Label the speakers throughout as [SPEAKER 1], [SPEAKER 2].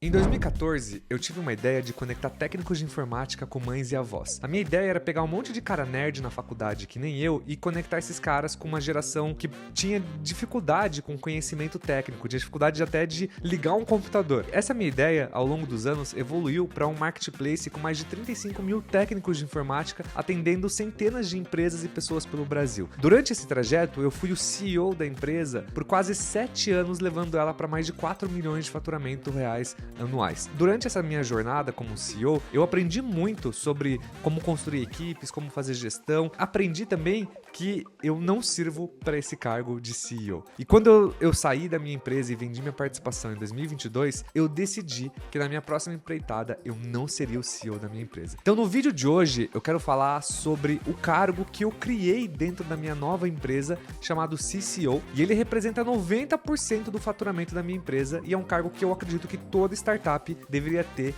[SPEAKER 1] Em 2014, eu tive uma ideia de conectar técnicos de informática com mães e avós. A minha ideia era pegar um monte de cara nerd na faculdade, que nem eu, e conectar esses caras com uma geração que tinha dificuldade com conhecimento técnico, dificuldade até de ligar um computador. Essa minha ideia, ao longo dos anos, evoluiu para um marketplace com mais de 35 mil técnicos de informática, atendendo centenas de empresas e pessoas pelo Brasil. Durante esse trajeto, eu fui o CEO da empresa por quase 7 anos, levando ela para mais de 4 milhões de faturamento reais anuais. Durante essa minha jornada como CEO, eu aprendi muito sobre como construir equipes, como fazer gestão. Aprendi também que eu não sirvo para esse cargo de CEO. E quando eu saí da minha empresa e vendi minha participação em 2022, eu decidi que na minha próxima empreitada eu não seria o CEO da minha empresa. Então no vídeo de hoje eu quero falar sobre o cargo que eu criei dentro da minha nova empresa, chamado CCO, e ele representa 90% do faturamento da minha empresa e é um cargo que eu acredito que toda startup deveria ter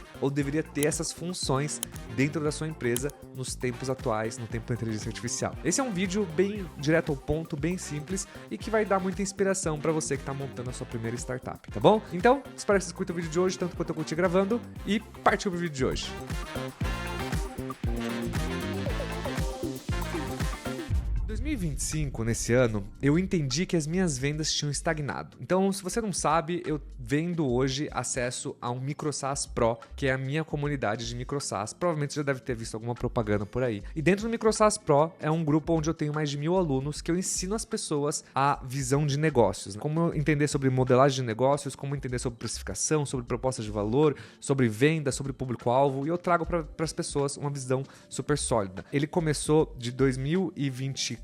[SPEAKER 1] essas funções dentro da sua empresa nos tempos atuais, no tempo da inteligência artificial. Esse é um vídeo bem direto ao ponto, bem simples e que vai dar muita inspiração para você que está montando a sua primeira startup, tá bom? Então, espero que vocês curtam o vídeo de hoje, tanto quanto eu curti gravando, e partiu pro vídeo de hoje. Em 2025, nesse ano, eu entendi que as minhas vendas tinham estagnado. Então, se você não sabe, eu vendo hoje acesso a um MicroSaaS Pro, que é a minha comunidade de MicroSaaS. Provavelmente você já deve ter visto alguma propaganda por aí. E dentro do MicroSaaS Pro é um grupo onde eu tenho mais de 1000 alunos que eu ensino as pessoas a visão de negócios. Como entender sobre modelagem de negócios, como entender sobre precificação, sobre proposta de valor, sobre venda, sobre público-alvo. E eu trago para as pessoas uma visão super sólida. Ele começou de 2023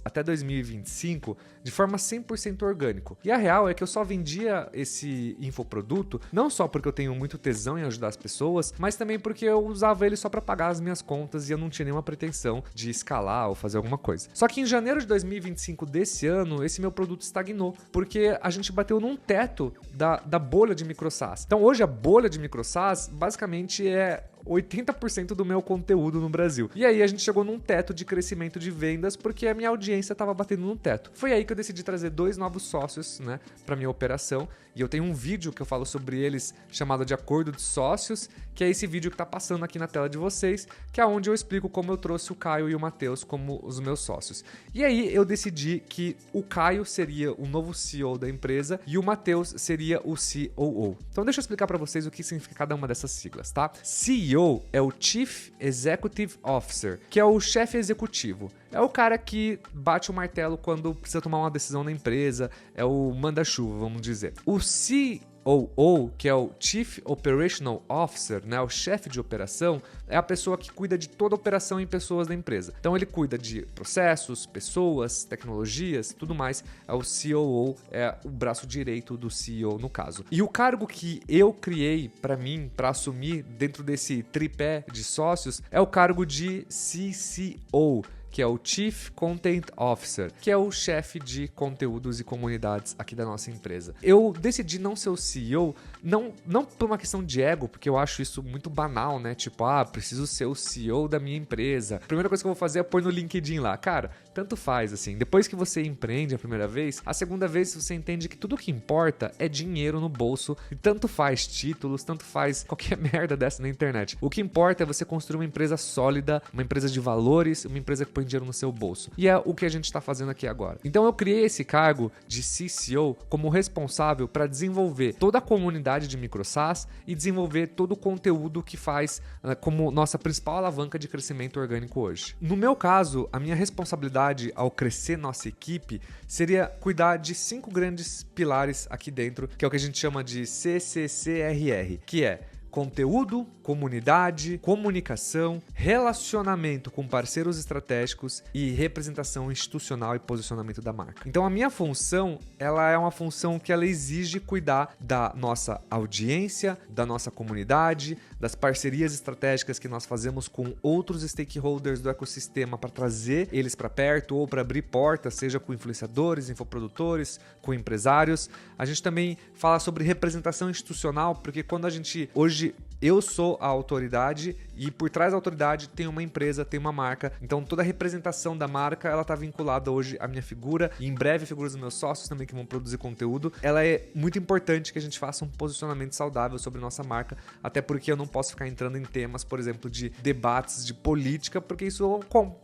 [SPEAKER 1] até 2025 de forma 100% orgânico. E a real é que eu só vendia esse infoproduto não só porque eu tenho muito tesão em ajudar as pessoas, mas também porque eu usava ele só para pagar as minhas contas e eu não tinha nenhuma pretensão de escalar ou fazer alguma coisa. Só que em janeiro de 2025 desse ano, esse meu produto estagnou, porque a gente bateu num teto da bolha de MicroSaaS. Então hoje a bolha de MicroSaaS basicamente é 80% do meu conteúdo no Brasil. E aí a gente chegou num teto de crescimento de vendas porque a minha audiência estava batendo no teto. Foi aí que eu decidi trazer 2 novos sócios, né, para minha operação. E eu tenho um vídeo que eu falo sobre eles chamado de Acordo de Sócios, que é esse vídeo que está passando aqui na tela de vocês, que é onde eu explico como eu trouxe o Caio e o Matheus como os meus sócios. E aí eu decidi que o Caio seria o novo CEO da empresa e o Matheus seria o COO. Então deixa eu explicar para vocês o que significa cada uma dessas siglas, tá? CEO é o Chief Executive Officer, que é o chefe executivo. É o cara que bate o martelo quando precisa tomar uma decisão na empresa, é o manda-chuva, vamos dizer. O COO, que é o Chief Operational Officer, né, o chefe de operação, é a pessoa que cuida de toda a operação em pessoas da empresa. Então ele cuida de processos, pessoas, tecnologias, tudo mais. É o COO, é o braço direito do CEO no caso. E o cargo que eu criei para mim, para assumir dentro desse tripé de sócios, é o cargo de CCO, que é o Chief Content Officer, que é o chefe de conteúdos e comunidades aqui da nossa empresa. Eu decidi não ser o CEO, não por uma questão de ego, porque eu acho isso muito banal, né? Tipo, preciso ser o CEO da minha empresa. A primeira coisa que eu vou fazer é pôr no LinkedIn lá. Cara, tanto faz, assim. Depois que você empreende a primeira vez, a segunda vez você entende que tudo que importa é dinheiro no bolso, e tanto faz títulos, tanto faz qualquer merda dessa na internet. O que importa é você construir uma empresa sólida, uma empresa de valores, uma empresa que põe dinheiro no seu bolso. E é o que a gente está fazendo aqui agora. Então eu criei esse cargo de CCO como responsável para desenvolver toda a comunidade de MicroSaaS e desenvolver todo o conteúdo que faz como nossa principal alavanca de crescimento orgânico hoje. No meu caso, a minha responsabilidade ao crescer nossa equipe seria cuidar de 5 grandes pilares aqui dentro, que é o que a gente chama de CCCRR, que é conteúdo, comunidade, comunicação, relacionamento com parceiros estratégicos e representação institucional e posicionamento da marca. Então a minha função, ela é uma função que ela exige cuidar da nossa audiência, da nossa comunidade, das parcerias estratégicas que nós fazemos com outros stakeholders do ecossistema para trazer eles para perto ou para abrir portas, seja com influenciadores, infoprodutores, com empresários. A gente também fala sobre representação institucional, porque quando a gente hoje eu sou a autoridade e por trás da autoridade tem uma empresa, tem uma marca. Então toda a representação da marca, ela tá vinculada hoje à minha figura e em breve a figura dos meus sócios também que vão produzir conteúdo. Ela é muito importante que a gente faça um posicionamento saudável sobre nossa marca, até porque eu não posso ficar entrando em temas, por exemplo, de debates de política, porque isso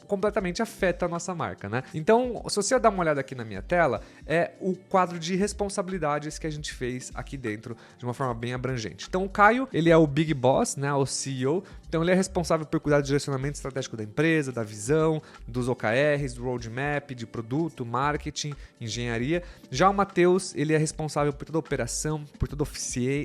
[SPEAKER 1] completamente afeta a nossa marca, né? Então, se você dar uma olhada aqui na minha tela, é o quadro de responsabilidades que a gente fez aqui dentro de uma forma bem abrangente. Então, o Caio, ele é o Big Boss, né? O CEO. Então, ele é responsável por cuidar do direcionamento estratégico da empresa, da visão, dos OKRs, do roadmap, de produto, marketing, engenharia. Já o Matheus, ele é responsável por toda a operação, por toda a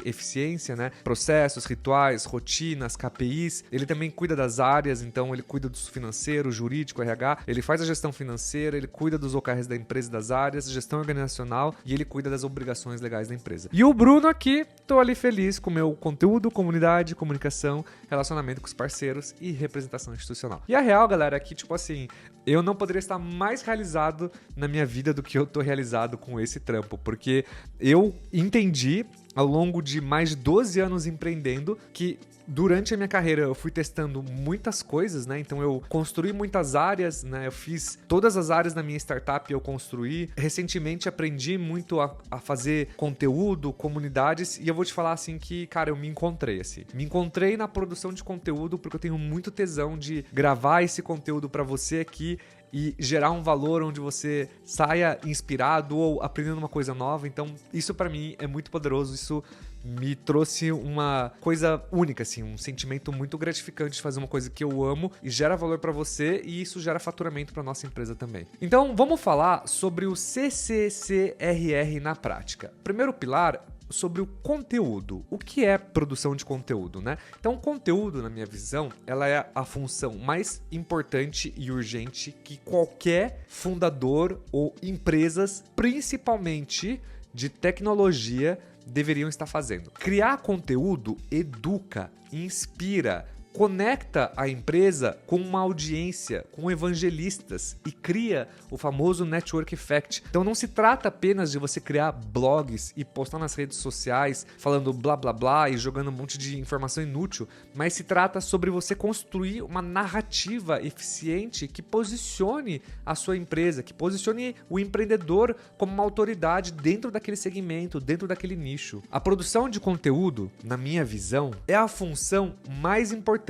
[SPEAKER 1] eficiência, né? Processos, rituais, rotinas, KPIs. Ele também cuida das áreas, então ele cuida do financeiro, jurídico, RH. Ele faz a gestão financeira, ele cuida dos OKRs da empresa e das áreas, gestão organizacional e ele cuida das obrigações legais da empresa. E o Bruno aqui, tô ali feliz com o meu conteúdo, comunidade, comunicação, relacionamento com os parceiros e representação institucional. E a real, galera, é que, tipo assim, eu não poderia estar mais realizado na minha vida do que eu tô realizado com esse trampo, porque eu entendi ao longo de mais de 12 anos empreendendo que durante a minha carreira eu fui testando muitas coisas, né? Então eu construí muitas áreas, né? Eu fiz todas as áreas da minha startup, eu construí. Recentemente aprendi muito a fazer conteúdo, comunidades, e eu vou te falar assim que, cara, eu me encontrei assim. Me encontrei na produção de conteúdo porque eu tenho muito tesão de gravar esse conteúdo para você aqui e gerar um valor onde você saia inspirado ou aprendendo uma coisa nova. Então, isso pra mim é muito poderoso, isso me trouxe uma coisa única, assim, um sentimento muito gratificante de fazer uma coisa que eu amo e gera valor pra você e isso gera faturamento pra nossa empresa também. Então, vamos falar sobre o CCCRR na prática. Primeiro pilar, sobre o conteúdo. O que é produção de conteúdo, né? Então, conteúdo, na minha visão, ela é a função mais importante e urgente que qualquer fundador ou empresas, principalmente de tecnologia, deveriam estar fazendo. Criar conteúdo educa, inspira, conecta a empresa com uma audiência, com evangelistas e cria o famoso network effect. Então não se trata apenas de você criar blogs e postar nas redes sociais falando blá blá blá e jogando um monte de informação inútil, mas se trata sobre você construir uma narrativa eficiente que posicione a sua empresa, que posicione o empreendedor como uma autoridade dentro daquele segmento, dentro daquele nicho. A produção de conteúdo, na minha visão, é a função mais importante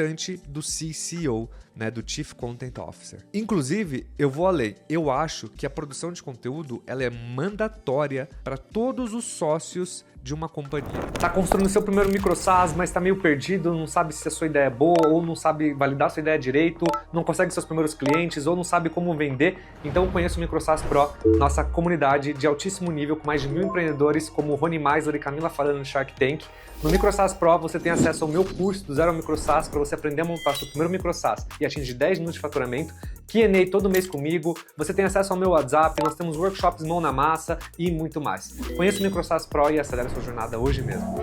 [SPEAKER 1] do CCO, né, do Chief Content Officer. Inclusive, eu vou além. Eu acho que a produção de conteúdo ela é mandatória para todos os sócios de uma companhia. Tá construindo seu primeiro micro SaaS, mas tá meio perdido, não sabe se a sua ideia é boa ou não sabe validar sua ideia direito, não consegue seus primeiros clientes ou não sabe como vender, então conheça o Micro SaaS Pro, nossa comunidade de altíssimo nível com mais de 1000 empreendedores como Rony Meisler e Camila falando no Shark Tank. No Micro SaaS Pro você tem acesso ao meu curso do Zero ao Micro SaaS para você aprender a montar seu primeiro Micro SaaS e atingir 10 minutos de faturamento, Q&A todo mês comigo, você tem acesso ao meu WhatsApp, nós temos workshops mão na massa e muito mais. Conheça o Micro SaaS Pro e acelere sua jornada hoje mesmo.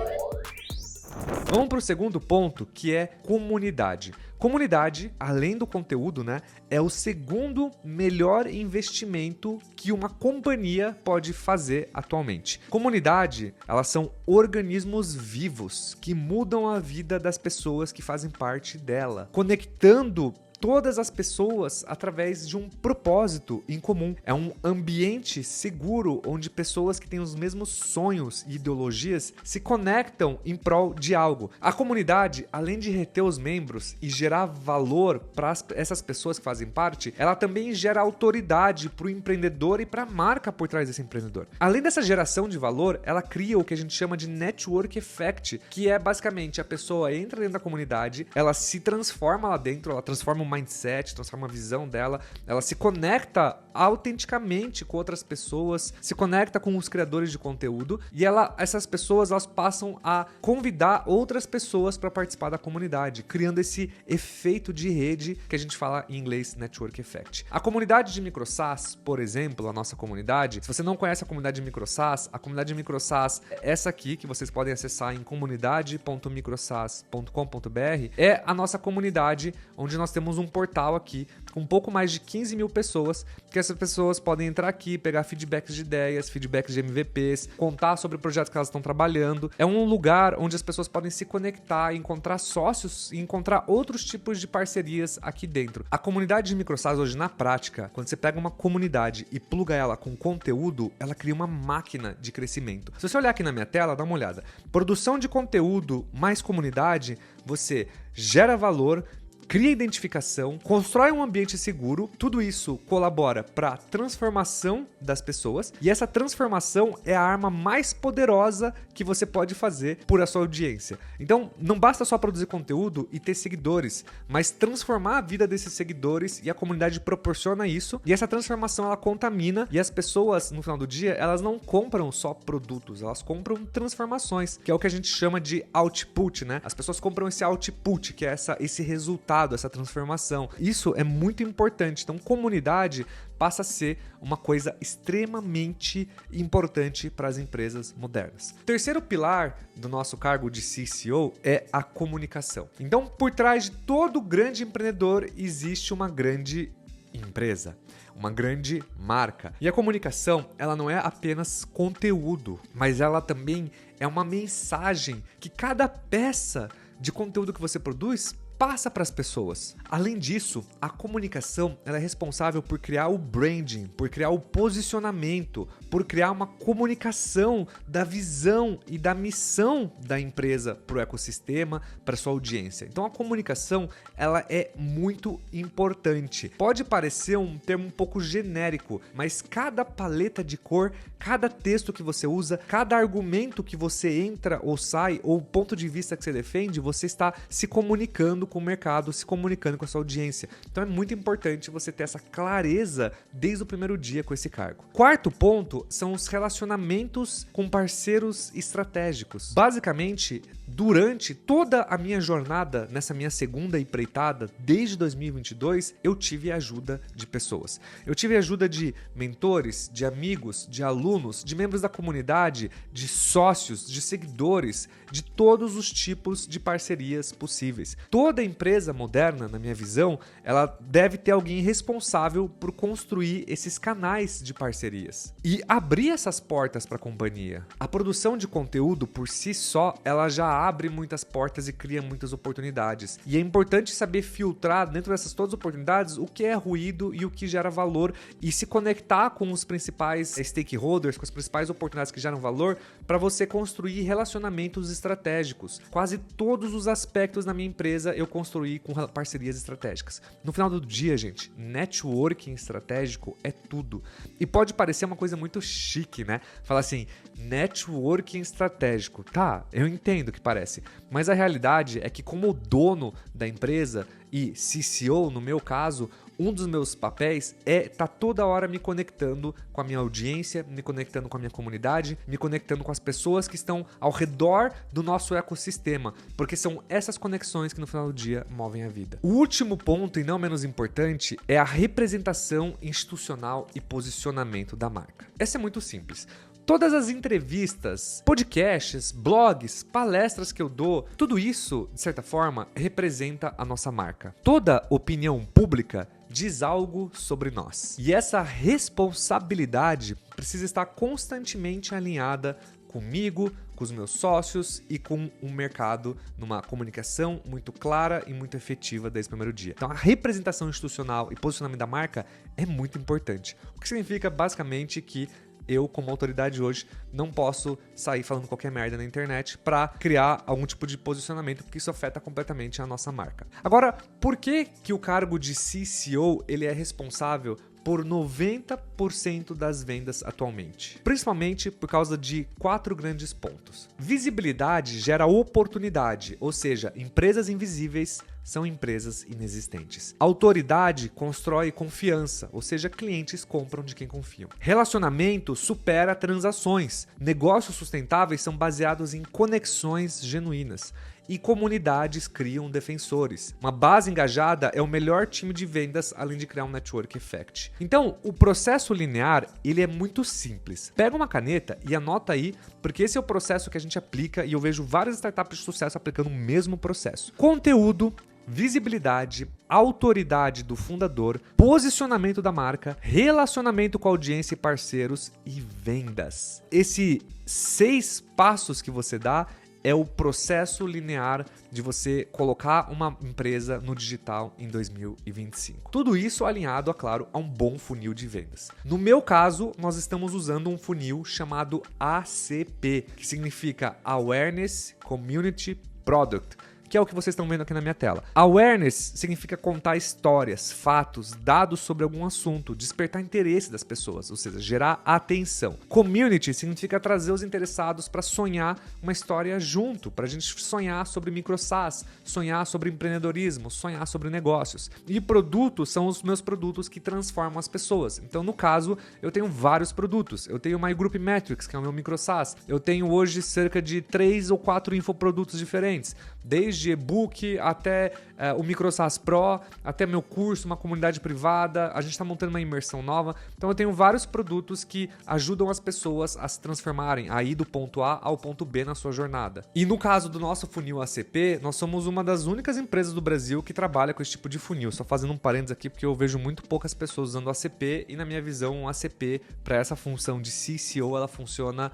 [SPEAKER 1] Vamos para o segundo ponto, que é comunidade. Comunidade, além do conteúdo, né, é o segundo melhor investimento que uma companhia pode fazer atualmente. Comunidade, elas são organismos vivos que mudam a vida das pessoas que fazem parte dela, conectando todas as pessoas através de um propósito em comum. É um ambiente seguro onde pessoas que têm os mesmos sonhos e ideologias se conectam em prol de algo. A comunidade, além de reter os membros e gerar valor para essas pessoas que fazem parte, ela também gera autoridade para o empreendedor e para a marca por trás desse empreendedor. Além dessa geração de valor, ela cria o que a gente chama de network effect, que é basicamente a pessoa entra dentro da comunidade, ela se transforma lá dentro, ela transforma o mindset, transforma a visão dela, ela se conecta autenticamente com outras pessoas, se conecta com os criadores de conteúdo e essas pessoas elas passam a convidar outras pessoas para participar da comunidade, criando esse efeito de rede que a gente fala em inglês network effect. A comunidade de Micro SaaS, por exemplo, a nossa comunidade, se você não conhece a comunidade de Micro SaaS, a comunidade de Micro SaaS é essa aqui que vocês podem acessar em comunidade.microsaas.com.br, é a nossa comunidade onde nós temos um portal aqui com um pouco mais de 15 mil pessoas, que essas pessoas podem entrar aqui, pegar feedbacks de ideias, feedbacks de MVPs, contar sobre o projeto que elas estão trabalhando. É um lugar onde as pessoas podem se conectar, encontrar sócios e encontrar outros tipos de parcerias aqui dentro. A comunidade de MicroSaaS hoje, na prática, quando você pega uma comunidade e pluga ela com conteúdo, ela cria uma máquina de crescimento. Se você olhar aqui na minha tela, dá uma olhada. Produção de conteúdo mais comunidade, você gera valor, cria identificação, constrói um ambiente seguro, tudo isso colabora para a transformação das pessoas e essa transformação é a arma mais poderosa que você pode fazer por a sua audiência. Então, não basta só produzir conteúdo e ter seguidores, mas transformar a vida desses seguidores e a comunidade proporciona isso e essa transformação ela contamina e as pessoas, no final do dia, elas não compram só produtos, elas compram transformações, que é o que a gente chama de output, né? As pessoas compram esse output, que é esse resultado, essa transformação. Isso é muito importante. Então, comunidade passa a ser uma coisa extremamente importante para as empresas modernas. O terceiro pilar do nosso cargo de CCO é a comunicação. Então, por trás de todo grande empreendedor existe uma grande empresa, uma grande marca. E a comunicação, ela não é apenas conteúdo, mas ela também é uma mensagem que cada peça de conteúdo que você produz passa para as pessoas. Além disso, a comunicação ela é responsável por criar o branding, por criar o posicionamento, por criar uma comunicação da visão e da missão da empresa para o ecossistema, para sua audiência. Então a comunicação ela é muito importante. Pode parecer um termo um pouco genérico, mas cada paleta de cor, cada texto que você usa, cada argumento que você entra ou sai, ou o ponto de vista que você defende, você está se comunicando com o mercado, se comunicando com a sua audiência. Então é muito importante você ter essa clareza desde o primeiro dia com esse cargo. Quarto ponto são os relacionamentos com parceiros estratégicos. Basicamente, durante toda a minha jornada nessa minha segunda empreitada, desde 2022, eu tive ajuda de pessoas. Eu tive ajuda de mentores, de amigos, de alunos, de membros da comunidade, de sócios, de seguidores, de todos os tipos de parcerias possíveis. Toda empresa moderna, na minha visão, ela deve ter alguém responsável por construir esses canais de parcerias e abrir essas portas para a companhia. A produção de conteúdo por si só, ela já abre muitas portas e cria muitas oportunidades. E é importante saber filtrar dentro dessas todas as oportunidades o que é ruído e o que gera valor e se conectar com os principais stakeholders, com as principais oportunidades que geram valor para você construir relacionamentos estratégicos. Quase todos os aspectos da minha empresa eu construí com parcerias estratégicas. No final do dia, gente, networking estratégico é tudo. E pode parecer uma coisa muito chique, né? Falar assim, networking estratégico. Tá, eu entendo que parece. Mas a realidade é que como dono da empresa e CCO, no meu caso, um dos meus papéis é estar toda hora me conectando com a minha audiência, me conectando com a minha comunidade, me conectando com as pessoas que estão ao redor do nosso ecossistema, porque são essas conexões que no final do dia movem a vida. O último ponto, e não menos importante, é a representação institucional e posicionamento da marca. Essa é muito simples. Todas as entrevistas, podcasts, blogs, palestras que eu dou, tudo isso, de certa forma, representa a nossa marca. Toda opinião pública diz algo sobre nós. E essa responsabilidade precisa estar constantemente alinhada comigo, com os meus sócios e com o mercado numa comunicação muito clara e muito efetiva desde o primeiro dia. Então a representação institucional e posicionamento da marca é muito importante. O que significa basicamente que eu, como autoridade hoje, não posso sair falando qualquer merda na internet para criar algum tipo de posicionamento, porque isso afeta completamente a nossa marca. Agora, por que o cargo de CCO ele é responsável por 90% das vendas atualmente? Principalmente por causa de 4 grandes pontos. Visibilidade gera oportunidade, ou seja, empresas invisíveis são empresas inexistentes. Autoridade constrói confiança, ou seja, clientes compram de quem confiam. Relacionamento supera transações. Negócios sustentáveis são baseados em conexões genuínas. E comunidades criam defensores. Uma base engajada é o melhor time de vendas, além de criar um network effect. Então, o processo linear, ele é muito simples. Pega uma caneta e anota aí, porque esse é o processo que a gente aplica e eu vejo várias startups de sucesso aplicando o mesmo processo. Conteúdo, visibilidade, autoridade do fundador, posicionamento da marca, relacionamento com a audiência e parceiros e vendas. Esses 6 passos que você dá é o processo linear de você colocar uma empresa no digital em 2025. Tudo isso alinhado, é claro, a um bom funil de vendas. No meu caso, nós estamos usando um funil chamado ACP, que significa Awareness, Community, Product, que é o que vocês estão vendo aqui na minha tela. Awareness significa contar histórias, fatos, dados sobre algum assunto, despertar interesse das pessoas, ou seja, gerar atenção. Community significa trazer os interessados para sonhar uma história junto, para a gente sonhar sobre micro-SaaS, sonhar sobre empreendedorismo, sonhar sobre negócios. E produtos são os meus produtos que transformam as pessoas. Então, no caso, eu tenho vários produtos. Eu tenho o My Group Metrics, que é o meu micro-SaaS. Eu tenho hoje cerca de 3 ou 4 infoprodutos diferentes, desde e-book até o micro-SaaS Pro, até meu curso, uma comunidade privada. A gente está montando uma imersão nova. Então eu tenho vários produtos que ajudam as pessoas a se transformarem, a ir do ponto A ao ponto B na sua jornada. E no caso do nosso funil ACP, nós somos uma das únicas empresas do Brasil que trabalha com esse tipo de funil. Só fazendo um parênteses aqui, porque eu vejo muito poucas pessoas usando o ACP e na minha visão o ACP, para essa função de CCO, ela funciona,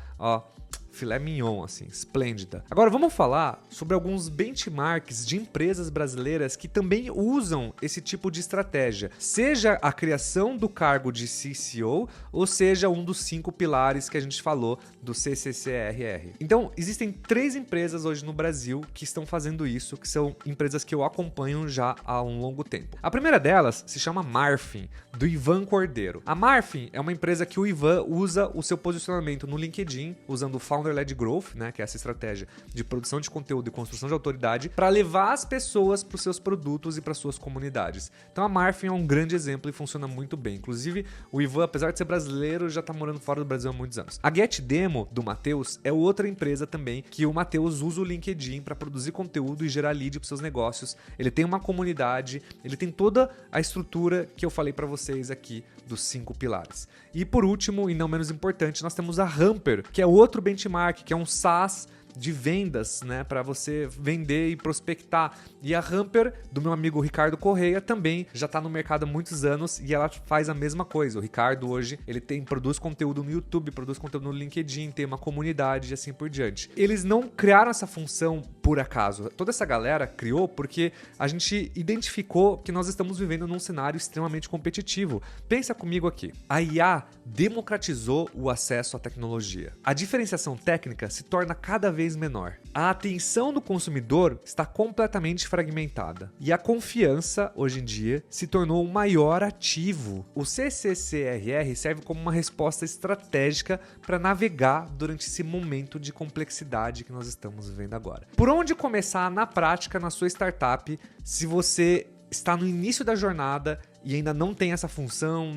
[SPEAKER 1] filé mignon, assim, esplêndida. Agora vamos falar sobre alguns benchmarks de empresas brasileiras que também usam esse tipo de estratégia, seja a criação do cargo de CCO ou seja um dos 5 pilares que a gente falou do CCCRR. Então, existem 3 empresas hoje no Brasil que estão fazendo isso, que são empresas que eu acompanho já há um longo tempo. A primeira delas se chama Marfin, do Ivan Cordeiro. A Marfin é uma empresa que o Ivan usa o seu posicionamento no LinkedIn, usando o Founder-Led Growth, né, que é essa estratégia de produção de conteúdo e construção de autoridade, para levar as pessoas para os seus produtos e para suas comunidades. Então a Marfin é um grande exemplo e funciona muito bem. Inclusive, o Ivan, apesar de ser brasileiro, já está morando fora do Brasil há muitos anos. A GetDemo, do Matheus, é outra empresa também que o Matheus usa o LinkedIn para produzir conteúdo e gerar lead para os seus negócios. Ele tem uma comunidade, ele tem toda a estrutura que eu falei para vocês aqui dos 5 pilares. E por último, e não menos importante, nós temos a Hamper, que é outro benchmark, que é um SaaS de vendas, né, para você vender e prospectar. E a Hamper, do meu amigo Ricardo Correia, também já está no mercado há muitos anos e ela faz a mesma coisa. O Ricardo hoje, ele produz conteúdo no YouTube, produz conteúdo no LinkedIn, tem uma comunidade e assim por diante. Eles não criaram essa função por acaso. Toda essa galera criou porque a gente identificou que nós estamos vivendo num cenário extremamente competitivo. Pensa comigo aqui. A IA democratizou o acesso à tecnologia. A diferenciação técnica se torna cada vez menor. A atenção do consumidor está completamente fragmentada e a confiança, hoje em dia, se tornou o maior ativo. O CCCRR serve como uma resposta estratégica para navegar durante esse momento de complexidade que nós estamos vivendo agora. Por onde começar na prática na sua startup se você está no início da jornada e ainda não tem essa função,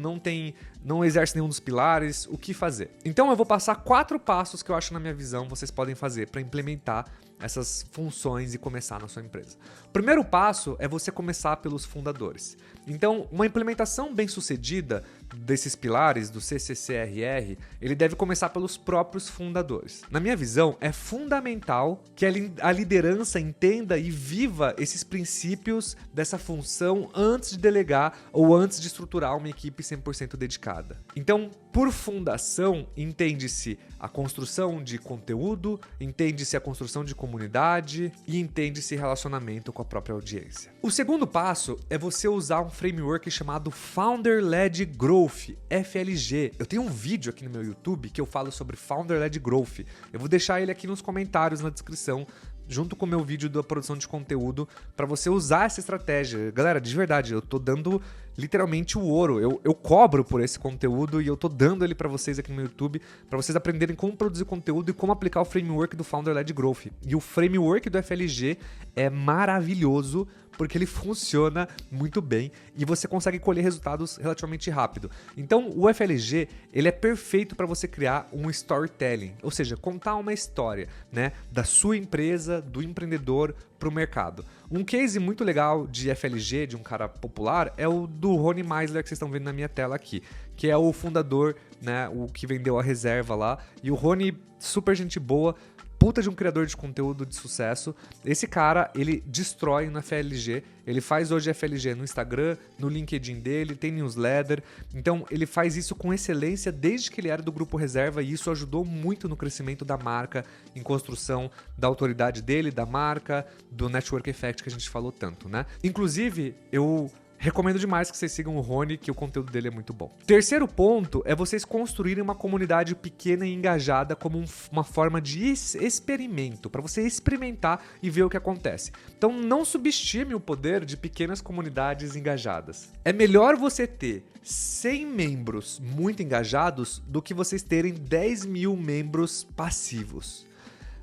[SPEAKER 1] não exerce nenhum dos pilares, o que fazer? Então eu vou passar 4 passos que eu acho, na minha visão, vocês podem fazer para implementar essas funções e começar na sua empresa. O primeiro passo é você começar pelos fundadores. Então, uma implementação bem sucedida desses pilares do CCCRR, ele deve começar pelos próprios fundadores. Na minha visão, é fundamental que a liderança entenda e viva esses princípios dessa função antes de delegar ou antes de estruturar uma equipe 100% dedicada. Então, por fundação, entende-se a construção de conteúdo, entende-se a construção de comunidade e entende-se relacionamento com a própria audiência. O segundo passo é você usar um framework chamado Founder-Led Growth, FLG. Eu tenho um vídeo aqui no meu YouTube que eu falo sobre Founder-Led Growth. Eu vou deixar ele aqui nos comentários, na descrição, junto com o meu vídeo da produção de conteúdo, para você usar essa estratégia. Galera, de verdade, eu tô dando literalmente o ouro. Eu cobro por esse conteúdo e eu tô dando ele para vocês aqui no meu YouTube, para vocês aprenderem como produzir conteúdo e como aplicar o framework do Founder-Led Growth. E o framework do FLG é maravilhoso, porque ele funciona muito bem e você consegue colher resultados relativamente rápido. Então, o FLG, ele é perfeito para você criar um storytelling, ou seja, contar uma história, né, da sua empresa, do empreendedor para o mercado. Um case muito legal de FLG, de um cara popular, é o do Rony Meisler, que vocês estão vendo na minha tela aqui, que é o fundador, né, o que vendeu a reserva lá. E o Rony, super gente boa, puta de um criador de conteúdo de sucesso. Esse cara, ele destrói no FLG. Ele faz hoje FLG no Instagram, no LinkedIn dele, tem newsletter. Então, ele faz isso com excelência desde que ele era do Grupo Reserva e isso ajudou muito no crescimento da marca, em construção da autoridade dele, da marca, do Network Effect que a gente falou tanto, né? Inclusive, eu recomendo demais que vocês sigam o Rony, que o conteúdo dele é muito bom. Terceiro ponto é vocês construírem uma comunidade pequena e engajada como uma forma de experimento, para você experimentar e ver o que acontece. Então não subestime o poder de pequenas comunidades engajadas. É melhor você ter 100 membros muito engajados do que vocês terem 10 mil membros passivos.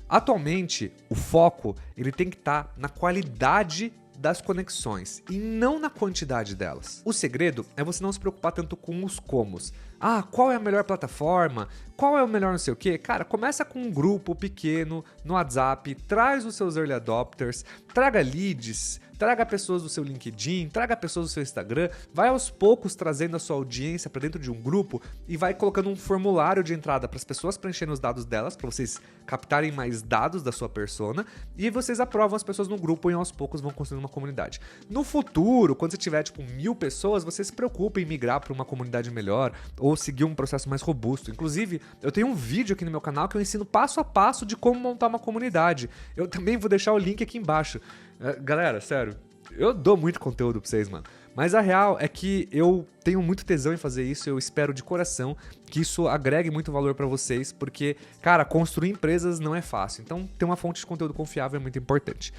[SPEAKER 1] Atualmente, o foco ele tem que estar na qualidade das conexões e não na quantidade delas. O segredo é você não se preocupar tanto com os comos. Ah, qual é a melhor plataforma? Qual é o melhor não sei o quê? Cara, começa com um grupo pequeno no WhatsApp, traz os seus early adopters, traga leads, traga pessoas do seu LinkedIn, traga pessoas do seu Instagram, vai aos poucos trazendo a sua audiência para dentro de um grupo e vai colocando um formulário de entrada para as pessoas preencherem os dados delas, para vocês captarem mais dados da sua persona e vocês aprovam as pessoas no grupo e aos poucos vão construindo uma comunidade. No futuro, quando você tiver tipo 1000 pessoas, você se preocupa em migrar para uma comunidade melhor ou seguir um processo mais robusto. Inclusive, eu tenho um vídeo aqui no meu canal que eu ensino passo a passo de como montar uma comunidade. Eu também vou deixar o link aqui embaixo. Galera, sério, eu dou muito conteúdo pra vocês, mano. Mas a real é que eu tenho muito tesão em fazer isso, eu espero de coração que isso agregue muito valor pra vocês, porque, cara, construir empresas não é fácil. Então, ter uma fonte de conteúdo confiável é muito importante.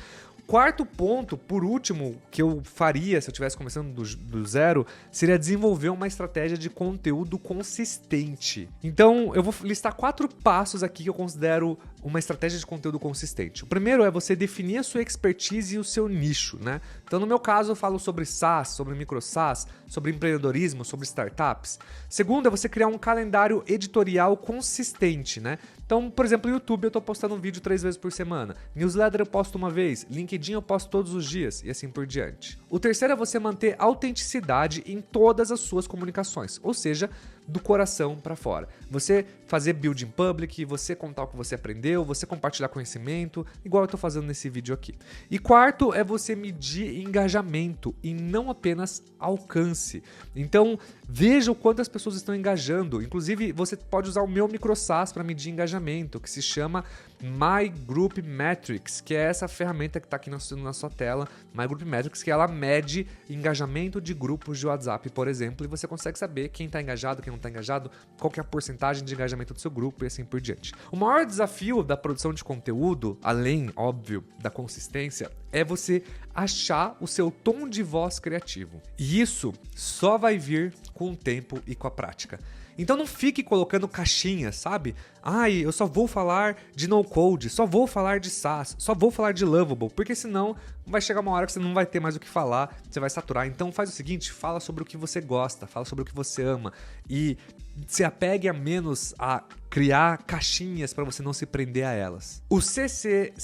[SPEAKER 1] Quarto ponto, por último, que eu faria se eu estivesse começando do zero, seria desenvolver uma estratégia de conteúdo consistente. Então, eu vou listar 4 passos aqui que eu considero uma estratégia de conteúdo consistente. O primeiro é você definir a sua expertise e o seu nicho, né? Então, no meu caso, eu falo sobre SaaS, sobre micro SaaS, sobre empreendedorismo, sobre startups. Segundo é você criar um calendário editorial consistente, né? Então, por exemplo, no YouTube eu tô postando um vídeo 3 vezes por semana. Newsletter eu posto uma vez. LinkedIn eu posto todos os dias e assim por diante. O terceiro é você manter autenticidade em todas as suas comunicações, ou seja, do coração para fora. Você fazer build in public, você contar o que você aprendeu, você compartilhar conhecimento, igual eu tô fazendo nesse vídeo aqui. E quarto é você medir engajamento e não apenas alcance. Então, veja o quanto as pessoas estão engajando. Inclusive, você pode usar o meu microSaaS para medir engajamento, que se chama My Group Metrics, que é essa ferramenta que está aqui na sua tela, My Group Metrics, que ela mede engajamento de grupos de WhatsApp, por exemplo, e você consegue saber quem está engajado, quem não está engajado, qual que é a porcentagem de engajamento do seu grupo e assim por diante. O maior desafio da produção de conteúdo, além, óbvio, da consistência, é você achar o seu tom de voz criativo. E isso só vai vir com o tempo e com a prática. Então não fique colocando caixinhas, sabe? Ai, eu só vou falar de no-code, só vou falar de SaaS, só vou falar de Lovable, porque senão vai chegar uma hora que você não vai ter mais o que falar, você vai saturar. Então faz o seguinte, fala sobre o que você gosta, fala sobre o que você ama e se apegue a menos a criar caixinhas para você não se prender a elas. O CCCRR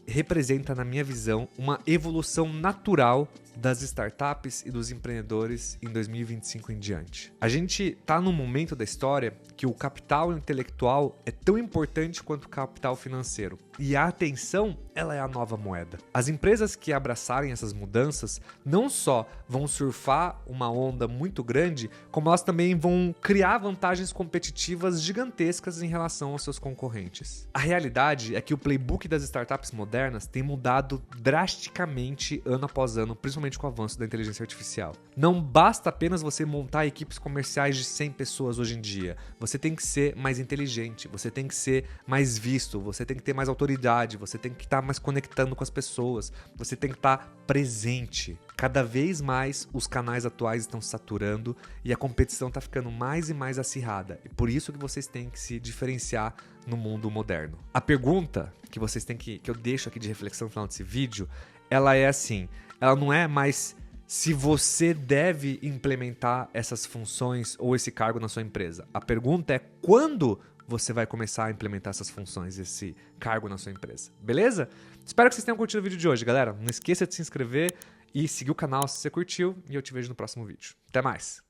[SPEAKER 1] representa, na minha visão, uma evolução natural das startups e dos empreendedores em 2025 em diante. A gente está num momento da história que o capital intelectual é tão importante quanto o capital financeiro. E a atenção, ela é a nova moeda. As empresas que abraçarem essas mudanças não só vão surfar uma onda muito grande, como elas também vão criar vantagens competitivas gigantescas em relação aos seus concorrentes. A realidade é que o playbook das startups modernas tem mudado drasticamente ano após ano, principalmente com o avanço da inteligência artificial. Não basta apenas você montar equipes comerciais de 100 pessoas hoje em dia. Você tem que ser mais inteligente, você tem que ser mais visto, você tem que ter mais autoridade, você tem que estar mais conectando com as pessoas, você tem que estar presente. Cada vez mais os canais atuais estão saturando e a competição está ficando mais e mais acirrada. E por isso que vocês têm que se diferenciar no mundo moderno. A pergunta que vocês têm que eu deixo aqui de reflexão no final desse vídeo, ela é assim, ela não é mais se você deve implementar essas funções ou esse cargo na sua empresa. A pergunta é quando você vai começar a implementar essas funções, esse cargo na sua empresa. Beleza? Espero que vocês tenham curtido o vídeo de hoje, galera. Não esqueça de se inscrever e seguir o canal se você curtiu. E eu te vejo no próximo vídeo. Até mais!